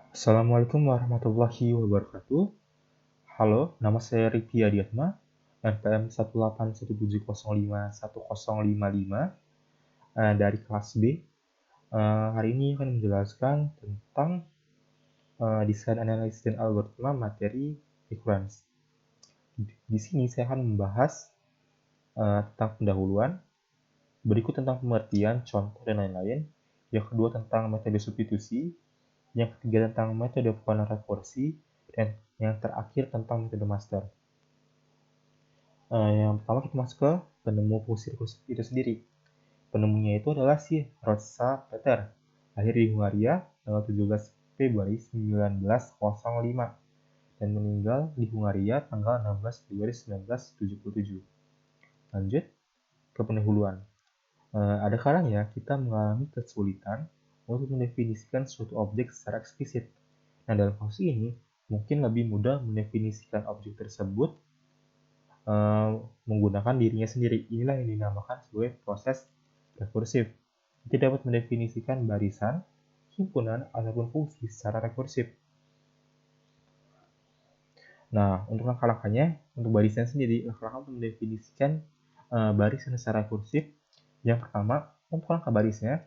Assalamualaikum warahmatullahi wabarakatuh. Halo, nama saya Riki Adiatma, NPM 18170510055 dari kelas B. Hari ini akan menjelaskan tentang desain analisis dan algoritma materi recurrence. Di sini saya akan membahas tentang pendahuluan, berikut tentang pengertian, contoh, dan lain-lain. Yang kedua tentang metode substitusi, yang ketiga tentang metode pengenalan rekursi, dan yang terakhir tentang metode master. Yang pertama kita masuk ke penemu fungsi rekursif itu sendiri. Penemunya itu adalah si Rosa Peter, lahir di Hungaria tanggal 17 Februari 1905 dan meninggal di Hungaria tanggal 16 Februari 1977. Lanjut ke pendahuluan. Ada kalanya kita mengalami kesulitan untuk mendefinisikan suatu objek secara eksplisit. Nah, dalam kasus ini, mungkin lebih mudah mendefinisikan objek tersebut menggunakan dirinya sendiri. Inilah yang dinamakan sebagai proses rekursif. Kita dapat mendefinisikan barisan, himpunan, ataupun fungsi secara rekursif. Nah, untuk langkah-langkahnya, untuk barisan sendiri, langkah-langkah untuk mendefinisikan barisan secara rekursif. Yang pertama, untuk langkah barisnya,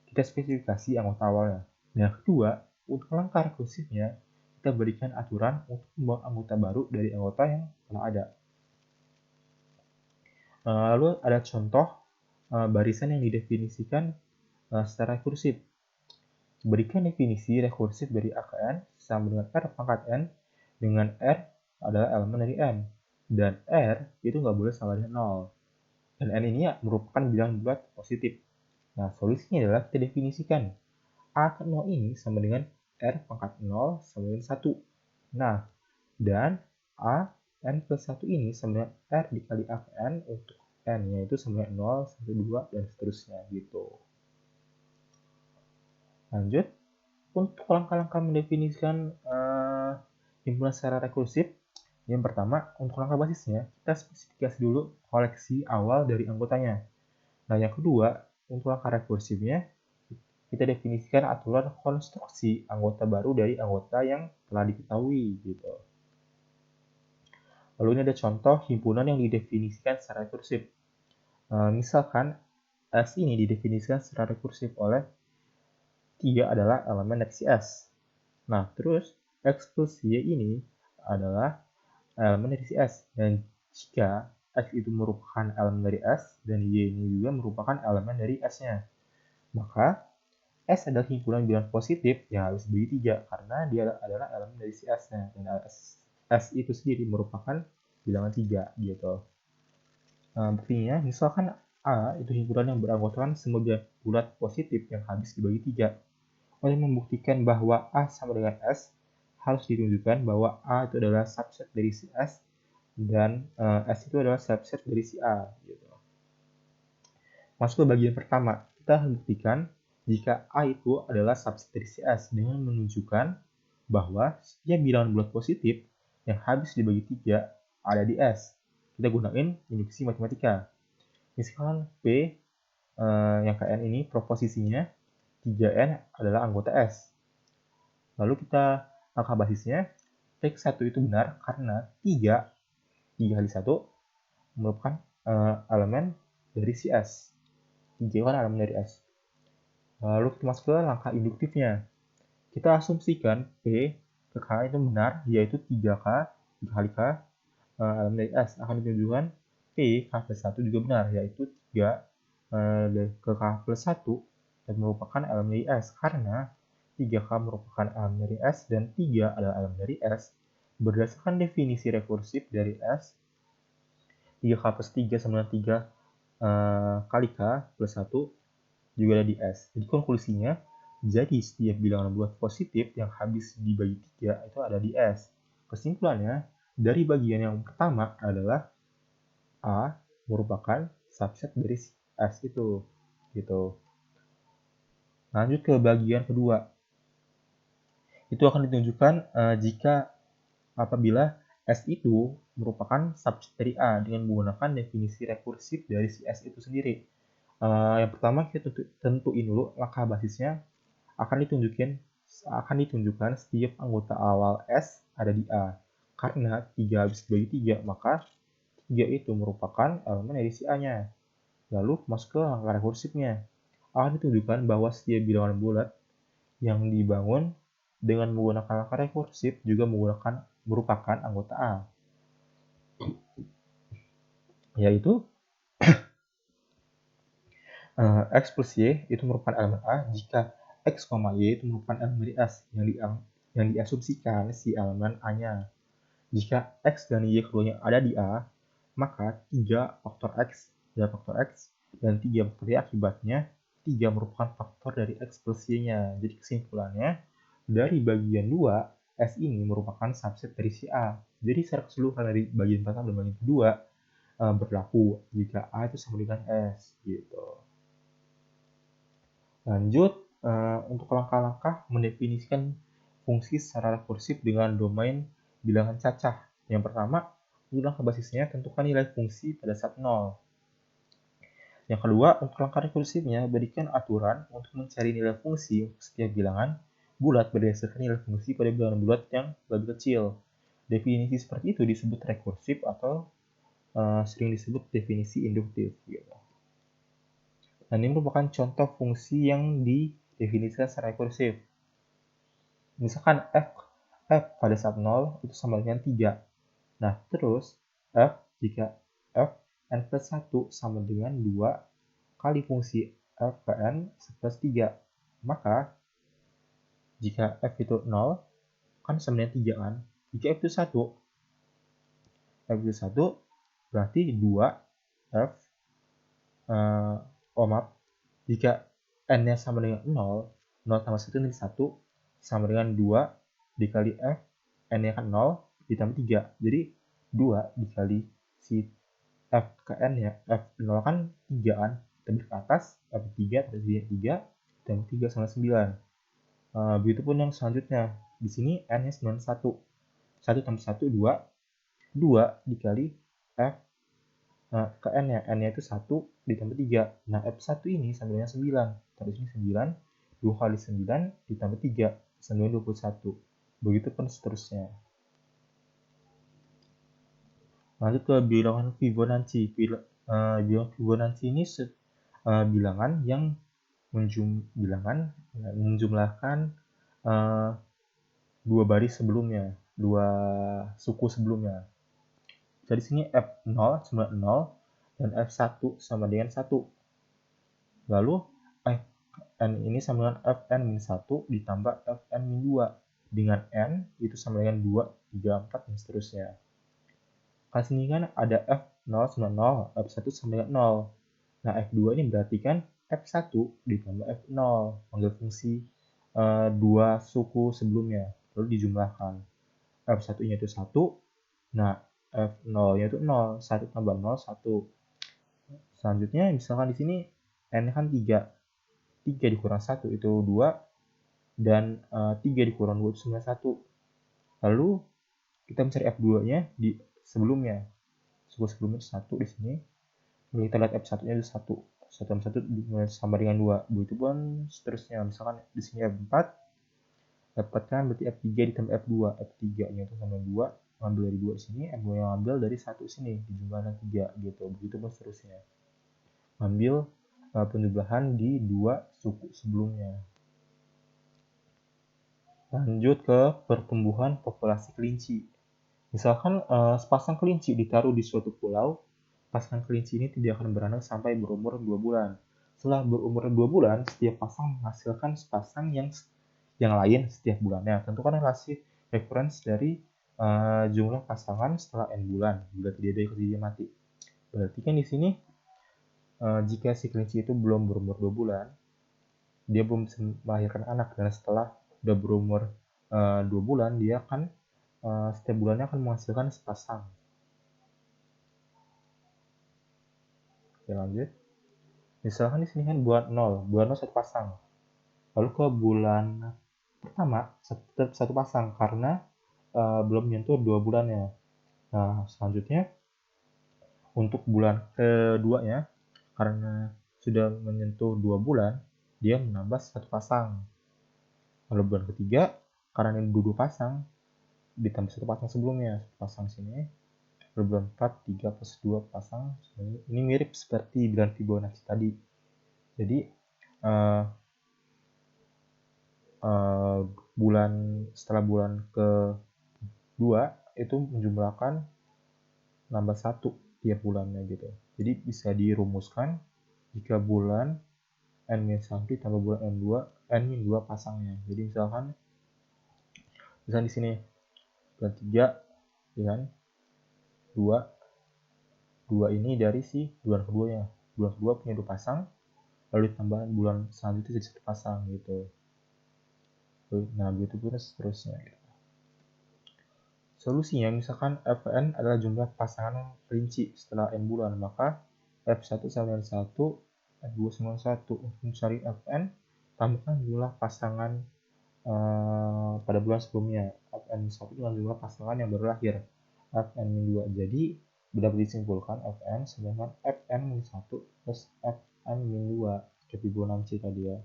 kita spesifikasi anggota awalnya. Yang kedua, untuk langkah rekursifnya, kita berikan aturan untuk membuat anggota baru dari anggota yang telah ada. Lalu ada contoh barisan yang didefinisikan secara rekursif. Berikan definisi rekursif dari A ke N sama dengan R pangkat N, dengan R adalah elemen dari N. Dan R itu nggak boleh sama dengan 0. Dan N ini merupakan bilangan bulat positif. Nah, solusinya adalah kita definisikan A ke 0 ini sama dengan R pangkat 0 sama dengan 1. Nah, dan A N plus 1 ini sama dengan R dikali A ke N untuk N, yaitu sama dengan 0, 1, 2, dan seterusnya gitu. Lanjut, untuk langkah-langkah mendefinisikan himpunan secara rekursif, yang pertama, untuk langkah basisnya, kita spesifikasi dulu koleksi awal dari anggotanya. Nah, yang kedua, untuk langkah rekursifnya, kita definisikan aturan konstruksi anggota baru dari anggota yang telah diketahui gitu. Lalu ini ada contoh himpunan yang didefinisikan secara rekursif. Misalkan S ini didefinisikan secara rekursif oleh 3 adalah elemen dari si S. Nah, terus X plus Y ini adalah elemen dari si S. Dan jika X itu merupakan elemen dari S dan Y ini juga merupakan elemen dari S-nya, maka S adalah himpunan bilangan positif yang harus dibagi 3 karena dia adalah elemen dari si S-nya. Dan S itu sendiri merupakan bilangan 3 gitu. Buktinya, misalkan A itu himpunan yang beranggotakan semua bilangan bulat positif yang habis dibagi 3. Untuk membuktikan bahwa A sama dengan S, harus ditunjukkan bahwa A itu adalah subset dari si S dan S itu adalah subset dari si A. Gitu. Masuk ke bagian pertama, kita harus buktikan jika A itu adalah subset dari si S dengan menunjukkan bahwa setiap bilangan bulat positif yang habis dibagi 3 ada di S. Kita gunain induksi matematika. Misalkan P yang KN ini proposisinya 3N adalah anggota S. Lalu kita langkah basisnya, X1 itu benar karena 3 kali 1 merupakan elemen dari si S. 3 kan elemen dari S. Lalu kita masuk ke langkah induktifnya. Kita asumsikan P ke K itu benar, yaitu 3K kali K elemen dari S. Akan ditunjukkan P K plus 1 juga benar, yaitu 3 ke K plus 1 dan merupakan elemen dari S. Karena 3K merupakan elemen dari S dan 3 adalah elemen dari S. Berdasarkan definisi rekursif dari S, 3K plus 3 sama dengan 3 kali K plus 1 juga ada di S. Jadi konklusinya, jadi setiap bilangan bulat positif yang habis dibagi 3 itu ada di S. Kesimpulannya, dari bagian yang pertama adalah A merupakan subset dari S itu. Gitu. Lanjut ke bagian kedua. Itu akan ditunjukkan jika apabila S itu merupakan subset dari A dengan menggunakan definisi rekursif dari si S itu sendiri. Yang pertama kita tentuin dulu langkah basisnya akan ditunjukin akan ditunjukkan setiap anggota awal S ada di A. Karena 3 habis dibagi 3, maka 3 itu merupakan elemen dari si A-nya. Lalu masuk ke langkah rekursifnya. Akan ditunjukkan bahwa setiap bilangan bulat yang dibangun dengan menggunakan langkah rekursif juga merupakan anggota A. Yaitu X plus Y itu merupakan elemen A jika X, Y itu merupakan elemen dari S yang diasumsikan si elemen A-nya. Jika X dan Y keduanya ada di A, maka 3 faktor X dan 3 faktor Y akibatnya 3 merupakan faktor dari X plus Y-nya. Jadi kesimpulannya, dari bagian 2, S ini merupakan subset dari si A. Jadi secara keseluruhan dari bagian pertama dan bagian kedua berlaku jika A itu sama dengan S gitu. Lanjut, untuk langkah-langkah mendefinisikan fungsi secara rekursif dengan domain bilangan cacah. Yang pertama, untuk langkah basisnya tentukan nilai fungsi pada saat 0. Yang kedua, untuk langkah rekursifnya berikan aturan untuk mencari nilai fungsi untuk setiap bilangan bulat berdasarkan nilai fungsi pada bilangan bulat yang lebih kecil. Definisi seperti itu disebut rekursif atau sering disebut definisi induktif. Gitu. Dan ini merupakan contoh fungsi yang didefinisikan secara rekursif. Misalkan f pada saat 0 itu sama dengan 3. Nah, terus f jika f n plus 1 sama dengan 2 kali fungsi f ke n plus 3. Maka, jika f itu 0, kan sama dengan 3 kan? Jika f itu 1 berarti 2 f jika n-nya sama dengan 0, 0 tambah 1 ini 1, sama dengan 2 dikali f, n-nya kan 0, ditambah 3. Jadi 2 dikali si f ke n-nya, f0 kan 3 kan, tapi ke atas, f3, terus 3, dan 3 sama 9. Begitupun yang selanjutnya, di sini n-nya 91. 1 tambah 1, 2, 2 dikali f ke n-nya, n-nya itu 1 ditambah 3. Nah, F1 ini sama dengan 9. Taruh sini 9, 2 kali 9 ditambah 3, sama dengan 21. Begitupun seterusnya. Lanjut ke bilangan Fibonacci. Bilangan Fibonacci ini bilangan yang menjumlahkan dua baris sebelumnya, dua suku sebelumnya. Jadi sini F0 sama 0 dan F1 sama dengan 1. Lalu Fn ini sama dengan Fn-1 ditambah Fn-2 dengan N itu sama dengan 2, 3, 4, dan seterusnya. Kan sini kan ada F0 sama 0, F1 sama dengan 0. Nah, F2 ini berarti kan F1 ditambah F0, panggil fungsi dua suku sebelumnya, lalu dijumlahkan. F1-nya itu 1, nah F0-nya itu 0, 1 tambah 0, 1. Selanjutnya, misalkan di sini N kan 3. 3 dikurang 1 itu 2, dan 3 dikurang 2 itu sama 1. Lalu, kita mencari F2-nya di sebelumnya. Suku sebelumnya itu 1 di sini. Lalu kita lihat F1-nya itu 1. 1 tambah 1 sama dengan 2. Begitu pun seterusnya. Misalkan di sini F4. F4 kan berarti F3 ditambah F2. F3-nya itu sama 2. Ambil dari 2 di sini. F2 yang ambil dari 1 sini. Dijumlahkan 3 gitu. Begitu pun seterusnya. Ambil penjumlahan di dua suku sebelumnya. Lanjut ke pertumbuhan populasi kelinci. Misalkan sepasang kelinci ditaruh di suatu pulau, pasangan kelinci ini tidak akan beranak sampai berumur 2 bulan. Setelah berumur 2 bulan, setiap pasang menghasilkan sepasang yang lain setiap bulannya. Tentukan relasi reference dari jumlah pasangan setelah n bulan, bila tidak ada kejadian mati. Berarti kan di sini jika si kelinci itu belum berumur 2 bulan, dia belum bisa melahirkan anak, dan setelah udah berumur 2 bulan, dia akan setiap bulannya akan menghasilkan sepasang. Oke, lanjut. Misalkan di sini kan bulan 0 satu pasang. Lalu ke bulan pertama satu pasang karena belum menyentuh 2 bulannya. Nah, selanjutnya untuk bulan keduanya karena sudah menyentuh 2 bulan, dia menambah satu pasang. Lalu bulan ketiga, karena ini dua pasang, ditambah satu pasang sebelumnya, pasang sini. Lalu bulan 4, 3 plus 2 pasang. Ini mirip seperti bulan Fibonacci tadi. Jadi, setelah bulan ke-2 itu menjumlahkan nambah 1 tiap bulannya gitu. Jadi bisa dirumuskan jika bulan N-1 tambah bulan N2, N-2 pasangnya. Jadi misalkan di sini bulan 3 dengan 2 ini dari si bulan keduanya. Bulan kedua punya 2 pasang, lalu ditambah bulan selanjutnya jadi 1 pasang gitu. Nah, begitu pun seterusnya gitu. Solusinya misalkan Fn adalah jumlah pasangan rinci setelah n bulan, maka F1 sama dengan 1, F2 sama dengan 1. Untuk mencari Fn, tambahkan jumlah pasangan pada bulan sebelumnya. Fn1 dengan jumlah pasangan yang baru lahir, Fn-2. Jadi dapat disimpulkan Fn sama dengan Fn-1 plus Fn-2 ke Fibonacci tadi ya.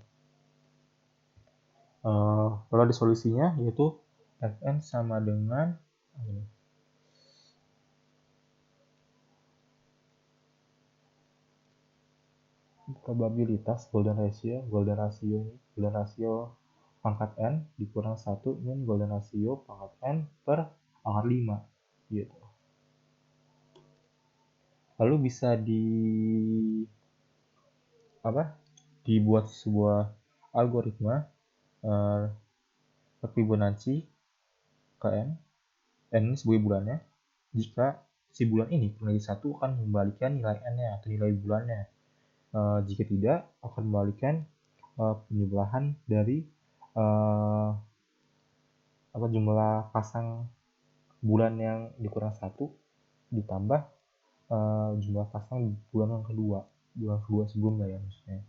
Lalu ada solusinya, yaitu Fn sama dengan probabilitas golden ratio pangkat n dikurang 1 min golden ratio pangkat n per pangkat 5 gitu. Lalu bisa dibuat sebuah algoritma Fibonacci ke n ini sebagai bulannya. Jika si bulan ini kurang dari 1 akan membalikan nilai n-nya atau nilai bulannya. Jika tidak, akan membalikan penjumlahan dari jumlah pasang bulan yang dikurang 1 ditambah jumlah pasang bulan yang kedua sebelumnya ya maksudnya.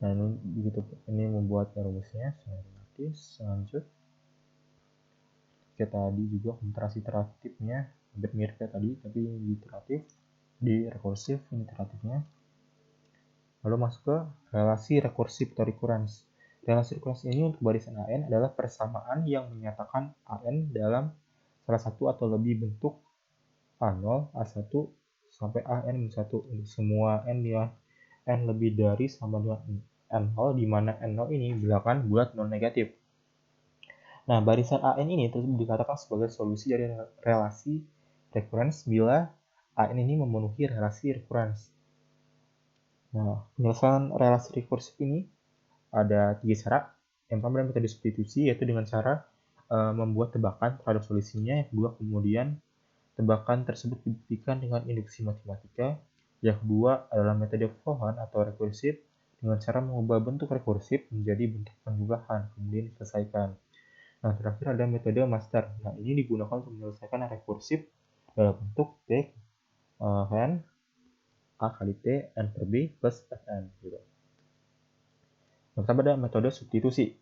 Nah, ini begitu, ini membuat rumusnya otomatis. Lanjut, kayak tadi juga komparasi iteratifnya hampir mirip kayak tadi, tapi di rekursif ini iteratifnya. Lalu masuk ke relasi rekursif atau recurrence. Relasi rekursif ini untuk barisan AN adalah persamaan yang menyatakan AN dalam salah satu atau lebih bentuk A0, A1, sampai AN-1 untuk semua N yang N lebih dari sama dengan N0, di mana N0 ini bilangan bulat non negatif. Nah, barisan AN ini tersebut dikatakan sebagai solusi dari relasi recurrence bila AN ini memenuhi relasi recurrence. Nah, penyelesaian relasi rekursif ini ada 3 cara. Yang pertama adalah metode substitusi, yaitu dengan cara membuat tebakan terhadap solusinya. Yang kedua, kemudian tebakan tersebut dibuktikan dengan induksi matematika. Yang kedua adalah metode Vaughan atau rekursif, dengan cara mengubah bentuk rekursif menjadi bentuk penjumlahan, kemudian diselesaikan. Nah, terakhir ada metode master. Nah, ini digunakan untuk menyelesaikan rekursif dalam bentuk T n A kali T n per B plus Fn gitu. Yang pertama ada metode substitusi.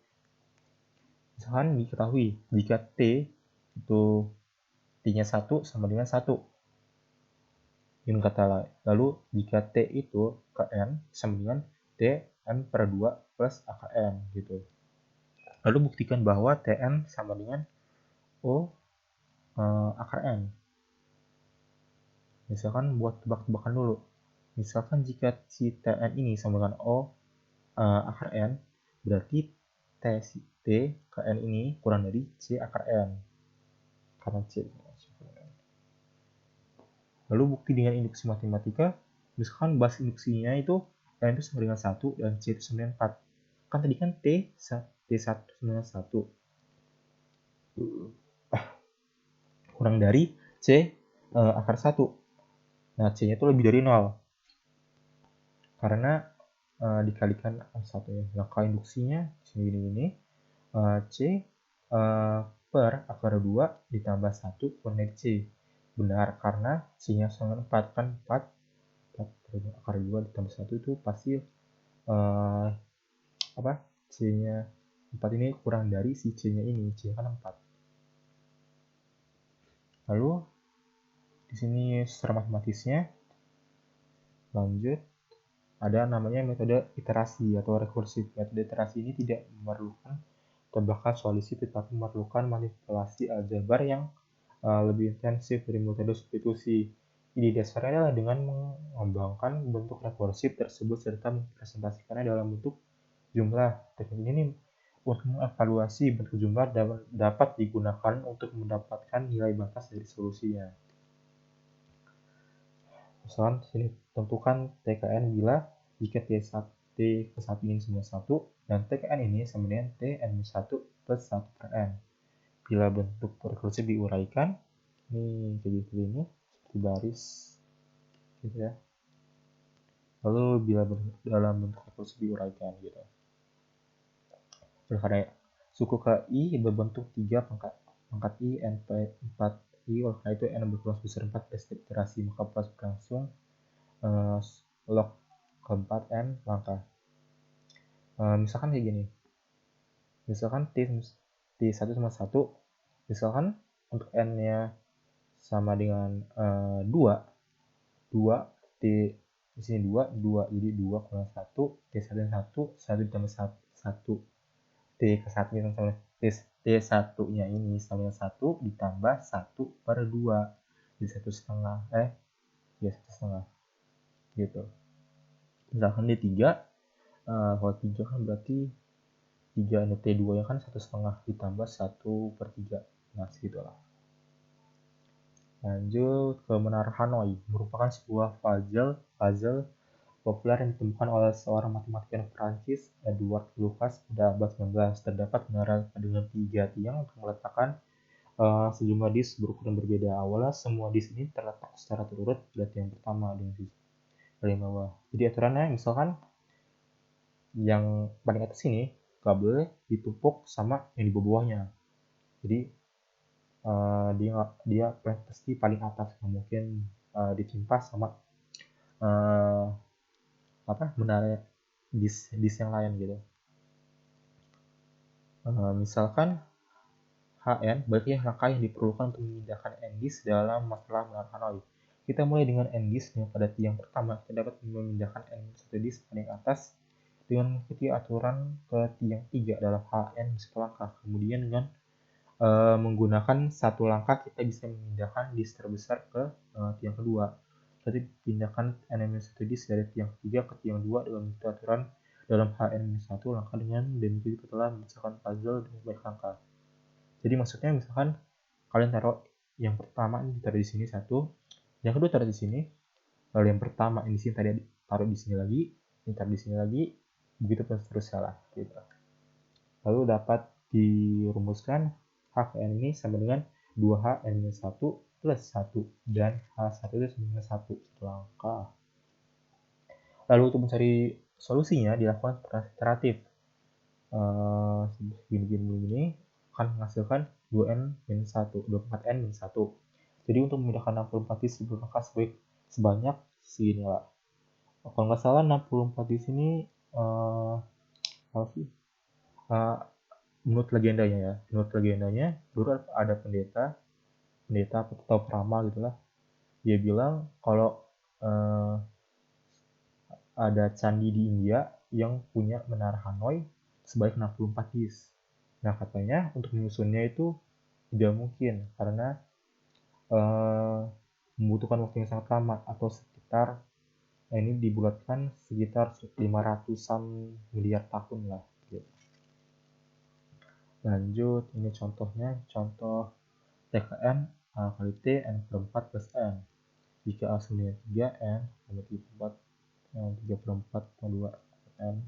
Misalkan diketahui jika T itu T-nya 1 sama dengan 1. Dengan kata lain, lalu jika T itu ke N sama dengan T N per 2 plus A ke N gitu. Lalu buktikan bahwa Tn sama dengan O akar N. Misalkan buat tebak-tebakan dulu. Misalkan jika si Tn ini sama dengan O akar N, berarti T ke N ini kurang dari C akar N. Karena C. Lalu bukti dengan induksi matematika, misalkan basis induksinya itu N itu sama dengan 1 dan C itu sama dengan 4. Kan tadi kan T1 sama dengan 1. Kurang dari C akar 1. Nah, C-nya itu lebih dari 0. Karena dikalikan 1 ya. Maka induksinya ini C per akar 2 ditambah 1 kurang dari C. Benar, karena C-nya sama dengan 4. Kan 4 akar 2 ditambah 1 itu pasti C-nya 4 ini kurang dari si C-nya ini. C-nya kan 4. Lalu di sini secara matematisnya, lanjut ada namanya metode iterasi atau rekursif. Metode iterasi ini tidak memerlukan tembakan solusi tetapi memerlukan manipulasi aljabar yang lebih intensif dari metode substitusi. Ide dasarnya adalah dengan mengembangkan bentuk rekursif tersebut serta mempresentasikannya dalam bentuk jumlah. Teknik ini untuk mengevaluasi bentuk jumlah dapat digunakan untuk mendapatkan nilai batas dari solusinya. Misalkan sini tentukan TKN bila jika T ke 1 ini sama 1 dan TKN ini sama dengan Tn-1 plus 1 per N. Bila bentuk rekursif diuraikan, ini kayak gitu ini, seperti baris, gitu ya. Lalu bila dalam bentuk rekursif diuraikan, gitu. Oleh suku ke I berbentuk 3 pangkat I N 4 I, oleh karena itu N berkurang sebesar 4 pada setiap iterasi, maka proses berlangsung log keempat N langkah. Misalkan kayak gini, misalkan T1 sama 1, misalkan untuk N nya sama dengan 2 T di sini 2 jadi 2 kurang 1 T1 1 ditambah 1 T ke 1 nya sama T1 nya ini sama dengan 1 ditambah 1 per 2 jadi 1,5 ya 1,5 gitu. Misalkan D3 kalau 3 kan berarti 3 T2 nya kan 1,5 ditambah 1 per 3, nah segitulah. Lanjut ke menara Hanoi, merupakan sebuah puzzle populer yang ditemukan oleh seorang matematikawan Prancis, Edward Lucas, pada abad 19. Terdapat menara dengan 3 tiang untuk meletakkan sejumlah disk berukuran berbeda. Awalnya semua disk ini terletak secara terurut pada tiang pertama dengan sisi paling bawah. Jadi aturannya misalkan yang paling atas ini gak boleh ditumpuk sama yang di bawahnya. Jadi dia pasti paling atas, mungkin ditimpa sama menara disk yang lain gitu. Misalkan HN berarti langkah yang diperlukan untuk memindahkan N-disk dalam masalah menara Hanoi. Kita mulai dengan N-disk yang pada tiang pertama kita dapat memindahkan N1 disk paling atas dengan mengikuti aturan ke tiang 3 dalam HN langkah. Kemudian dengan menggunakan satu langkah kita bisa memindahkan disk terbesar ke tiang kedua. Berarti pindahkan N-1 disk dari tiang 3 ke tiang 2 dengan mengikuti aturan dalam HN-1 langkah dengan demikian setelah memecahkan puzzle dengan banyak langkah. Jadi maksudnya misalkan kalian taruh yang pertama ini ditaruh di sini satu, yang kedua taruh di sini, lalu yang pertama ini sini tadi taruh di sini lagi, ini taruh di sini lagi, begitu seterusnya lah gitu. Lalu dapat dirumuskan HN ini sama dengan 2HN-1 plus 1 dan H1 itu sama dengan 1 langkah. Lalu untuk mencari solusinya dilakukan iteratif. Begini akan menghasilkan 2N-1, 24N-1. Jadi untuk memindahkan 64 disk langkah sebanyak segini lah. Kalau nggak salah 64 di sini apa sih? Menurut legendanya dulu ada pendeta atau prama gitulah, dia bilang kalau ada candi di India yang punya menara Hanoi sebanyak 64 disk. Nah katanya untuk menyusunnya itu tidak mungkin karena membutuhkan waktu yang sangat lama atau sekitar ini dibulatkan sekitar 500-an miliar tahun lah gitu. Lanjut, ini contohnya, contoh TKN A kali T N per 4 plus N. Jika A sama dengan 3 N sama 3 per 4 sama 2 N.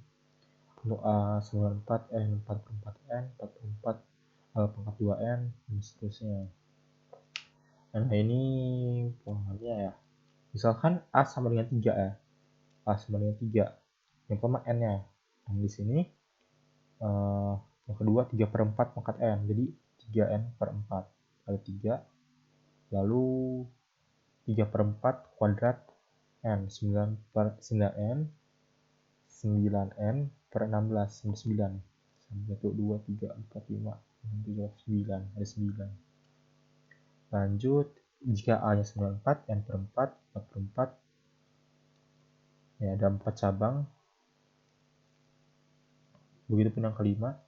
Untuk A sama dengan 4 N 4 per 4 N 4 per 4 pangkat 2 N dan seterusnya. Nah ini pengalamannya ya. Misalkan A sama dengan 3 ya. A sama dengan 3. Yang pertama N-nya. Yang di sini yang kedua 3 per 4 pangkat N. Jadi 3N per 4 kali 3. Lalu 3 per 4 kuadrat N. 9 per 9N. 9N per 16. 9. 1, 2, 3, 4, 5, 6, 7, 9. Ada 9. Lanjut. Jika A nya 94, N per 4, 4 per 4, Ya, ada 4 cabang. Begitupun yang kelima.